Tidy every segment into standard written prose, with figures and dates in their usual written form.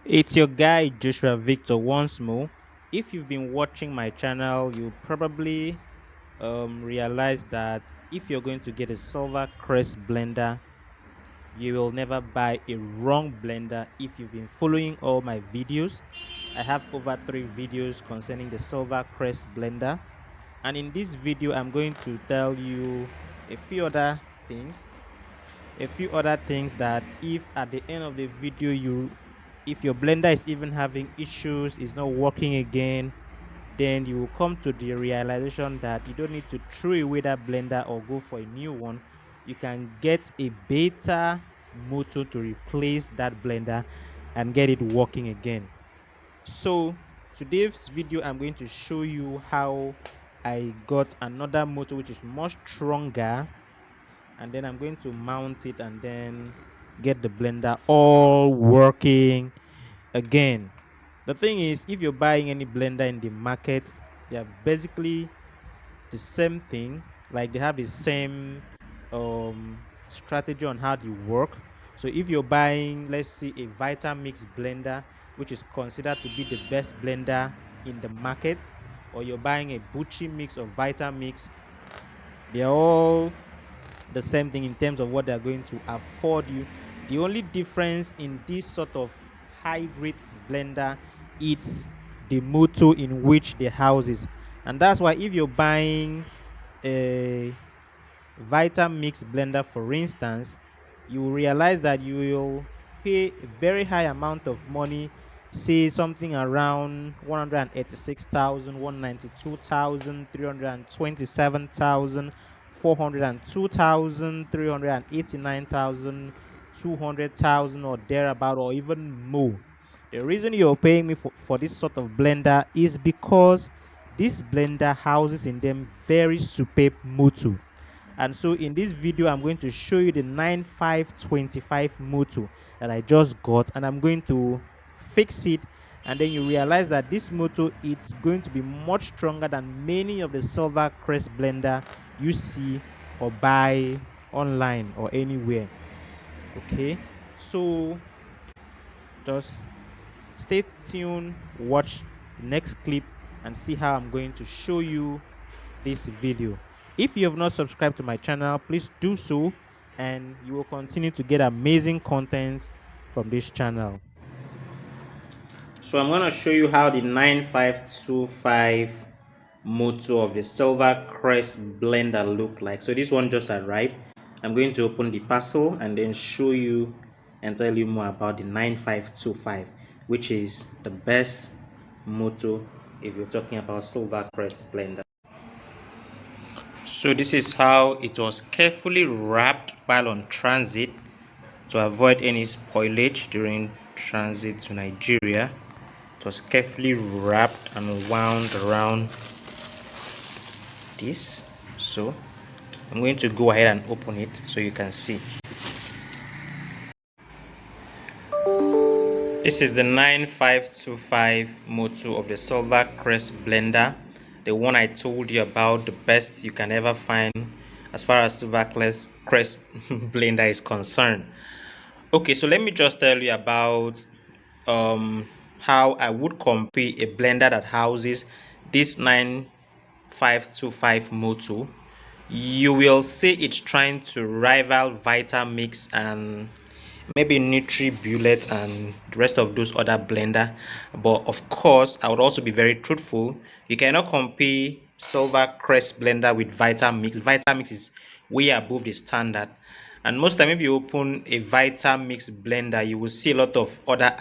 It's your guy Joshua Victor once more. If you've been watching my channel, you probably realize that if you're going to get a Silver Crest blender, you will never buy a wrong blender. If you've been following all my videos, I have over 3 videos concerning the Silver Crest blender, and in this video, I'm going to tell you a few other things that if at the end of the video if your blender is even having issues, is not working again, then you will come to the realization that you don't need to throw away that blender or go for a new one. You can get a better motor to replace that blender and get it working again. So today's video, I'm going to show you how I got another motor which is much stronger, and then I'm going to mount it and then get the blender all working again. The thing is, if you're buying any blender in the market, they are basically the same thing. Like they have the same strategy on how they work. So if you're buying, let's say, a Vitamix blender, which is considered to be the best blender in the market, or you're buying a Bucci mix or Vitamix, they're all the same thing in terms of what they're going to afford you. The only difference in this sort of high grade blender is the motor in which the house is, and that's why if you're buying a Vitamix blender, for instance, you will realize that you will pay a very high amount of money, say something around 186,000, 192,000, 327,000, 402,000, 389,000, 200,000, or thereabout, or even more. The reason you're paying me for this sort of blender is because this blender houses in them very superb motor. And so in this video, I'm going to show you the 9525 motor that I just got, and I'm going to fix it. And then you realize that this motor, it's going to be much stronger than many of the Silver Crest blender you see or buy online or anywhere. Okay, so just stay tuned, watch the next clip, and see how I'm going to show you this video. If you have not subscribed to my channel, please do so, and you will continue to get amazing content from this channel. So I'm going to show you how the 9525 motor of the Silver Crest blender look like. So this one just arrived. I'm going to open the parcel and then show you and tell you more about the 9525, which is the best motor if you're talking about Silver Crest blender. So this is how it was carefully wrapped while on transit to avoid any spoilage during transit to Nigeria. It was carefully wrapped and wound around this. So I'm going to go ahead and open it so you can see. This is the 9525 motor of the Silver Crest blender, the one I told you about, the best you can ever find as far as Silver Crest blender is concerned. Okay, so let me just tell you about how I would compare a blender that houses this 9525 motor. You will say it's trying to rival Vitamix and maybe Nutri-Bullet and the rest of those other blender, but of course I would also be very truthful. You cannot compare Silver Crest blender with Vitamix. Vitamix is way above the standard, and most time if you open a Vitamix blender, you will see a lot of other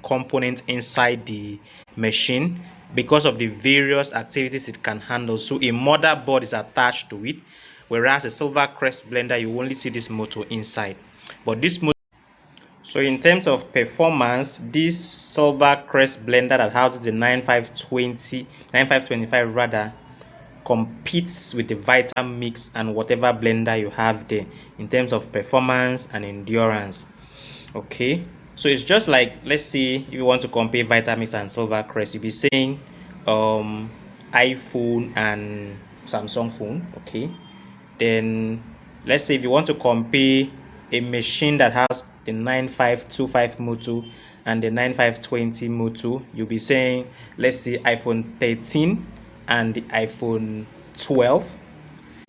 components inside the machine because of the various activities it can handle. So a motherboard is attached to it, whereas a Silver Crest blender, you only see this motor inside. But this motor, so in terms of performance, this Silver Crest blender that houses the 9525 rather competes with the Vitamix and whatever blender you have there in terms of performance and endurance. Okay, so it's just like, let's say if you want to compare Vitamix and Silver Crest, you'll be saying iPhone and Samsung phone. Okay, then let's say if you want to compare a machine that has the 9525 Moto and the 9520 Moto, you'll be saying, let's see, iPhone 13 and the iPhone 12.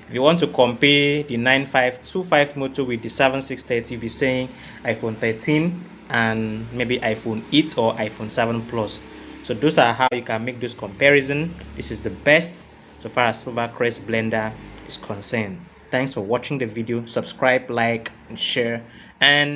If you want to compare the 9525 Moto with the 7630, you'll be saying iPhone 13 and maybe iPhone 8 or iPhone 7 Plus. So those are how you can make those comparison. This is the best so far as Silver Crest Blender is concerned. Thanks for watching the video. Subscribe, like, and share. And